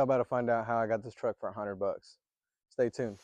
Y'all about to find out how I got this truck for $100. Stay tuned.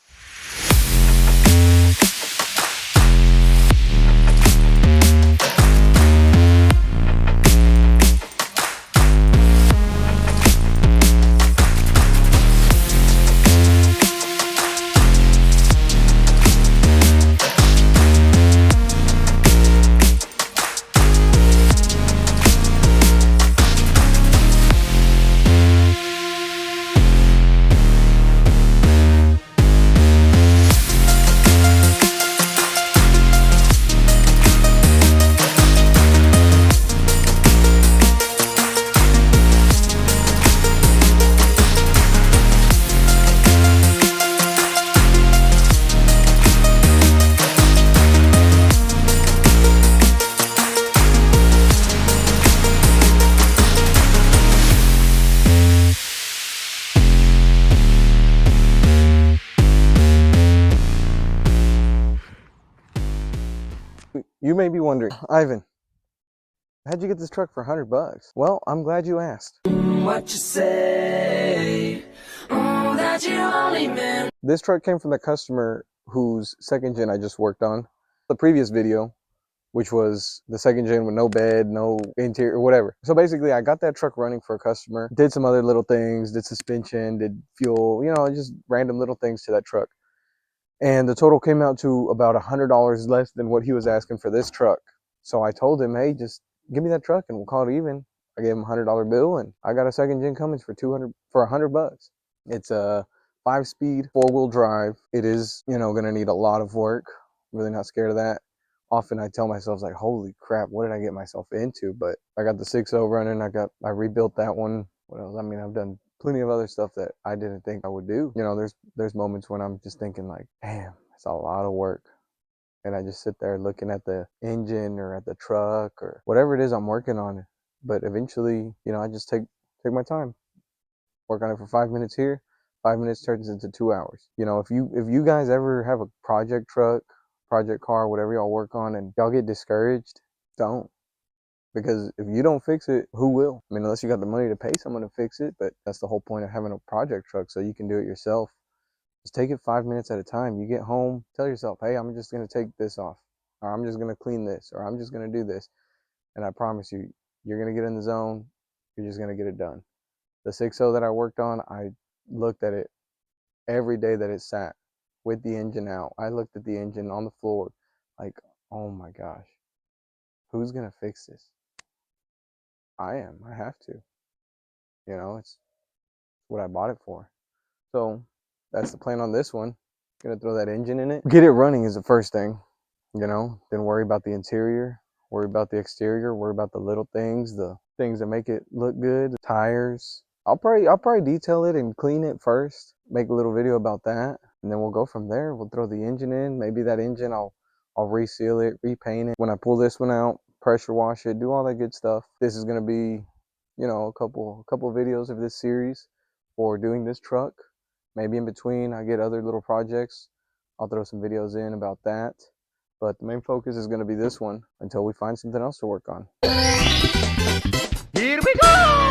You may be wondering, Ivan, how'd you get this truck for $100? Well, I'm glad you asked. What you say? Oh, that you only meant. This truck came from the customer whose second gen I just worked on. The previous video, which was the second gen with no bed, no interior, whatever. So basically I got that truck running for a customer, did some other little things, did suspension, did fuel, you know, just random little things to that truck. And the total came out to about $100 less than what he was asking for this truck. So I told him, hey, just give me that truck and we'll call it even. I gave him a $100 bill and I got a second gen Cummins for $100. It's a 5-speed 4-wheel drive. It is, you know, gonna need a lot of work. Really not scared of that. Often I tell myself, like, holy crap, what did I get myself into? But I got the 6.0 running. I rebuilt that one. What else? I mean, I've done plenty of other stuff that I didn't think I would do. You know, there's moments when I'm just thinking like, damn, it's a lot of work. And I just sit there looking at the engine or at the truck or whatever it is I'm working on. But eventually, you know, I just take my time. Work on it for 5 minutes here. 5 minutes turns into 2 hours. You know, if you guys ever have a project truck, project car, whatever y'all work on, and y'all get discouraged, don't. Because if you don't fix it, who will? I mean, unless you got the money to pay someone to fix it, but that's the whole point of having a project truck, so you can do it yourself. Just take it 5 minutes at a time. You get home, tell yourself, hey, I'm just going to take this off, or I'm just going to clean this, or I'm just going to do this. And I promise you, you're going to get in the zone. You're just going to get it done. The 6.0 that I worked on, I looked at it every day that it sat with the engine out. I looked at the engine on the floor like, oh my gosh, who's going to fix this? I am. I have to. You know, it's what I bought it for. So that's the plan on this one. Gonna throw that engine in it. Get it running is the first thing, you know, then worry about the interior, worry about the exterior, worry about the little things, the things that make it look good, the tires. I'll probably detail it and clean it first, make a little video about that, and then we'll go from there. We'll throw the engine in. Maybe that engine I'll reseal it, repaint it. When I pull this one out, pressure wash it, do all that good stuff. This is gonna be, you know, a couple videos of this series for doing this truck. Maybe in between I get other little projects, I'll throw some videos in about that. But the main focus is going to be this one until we find something else to work on. Here we go!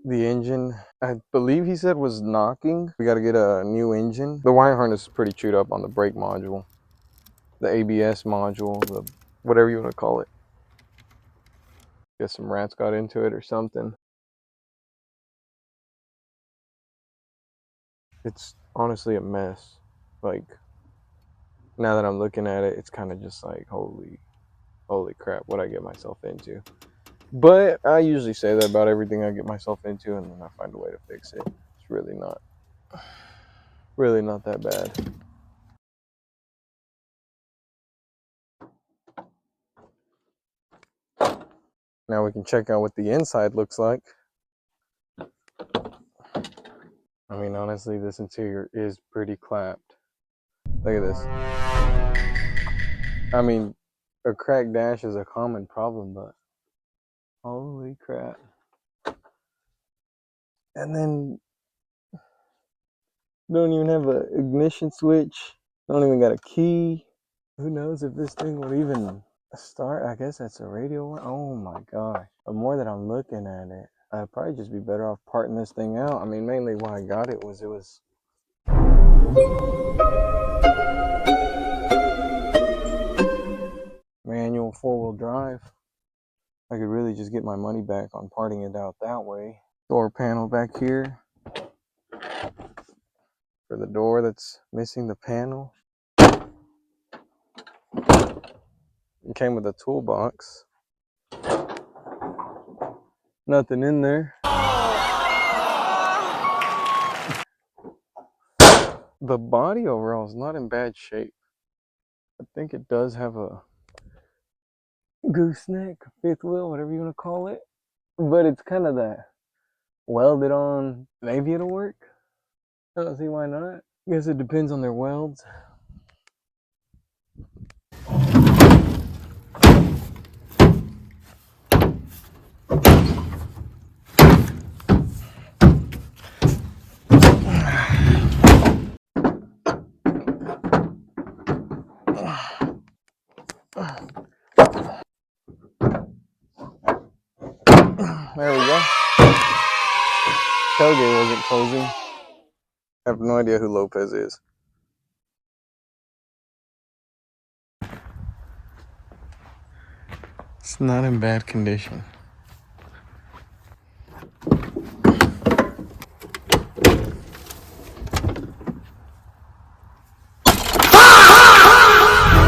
The engine, I believe he said was knocking. We got to get a new engine. The wire harness is pretty chewed up on the brake module, the ABS module, the whatever you want to call it. Guess some rats got into it or something. It's honestly a mess. Like, now that I'm looking at it, it's kind of just like, holy crap, what I get myself into. But I usually say that about everything I get myself into, and then I find a way to fix it. It's really not that bad. Now we can check out what the inside looks like. I mean, honestly, this interior is pretty clapped. Look at this. I mean, a cracked dash is a common problem, but holy crap. And then don't even have an ignition switch. Don't even got a key. Who knows if this thing will even Start, I guess that's a radio one. Oh my gosh. The more that I'm looking at it, I'd probably just be better off parting this thing out. I mean, mainly why I got it was manual 4-wheel drive. I could really just get my money back on parting it out that way. Door panel back here for the door that's missing the panel. It came with a toolbox. Nothing in there. The body overall is not in bad shape. I think it does have a gooseneck, fifth wheel, whatever you want to call it. But it's kind of that welded on. Maybe it'll work. I don't see why not. I guess it depends on their welds. There we go. Tailgate wasn't closing. I have no idea who Lopez is. It's not in bad condition.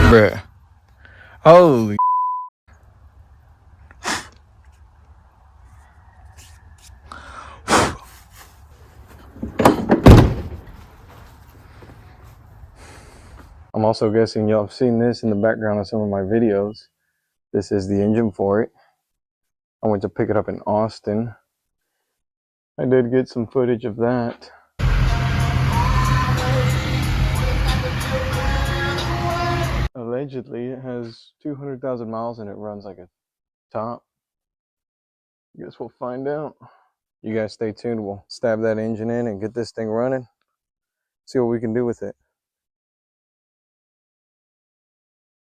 Bruh. Holy. I'm also guessing y'all have seen this in the background of some of my videos. This is the engine for it. I went to pick it up in Austin. I did get some footage of that. Allegedly, it has 200,000 miles and it runs like a top. Guess we'll find out. You guys stay tuned. We'll stab that engine in and get this thing running. See what we can do with it.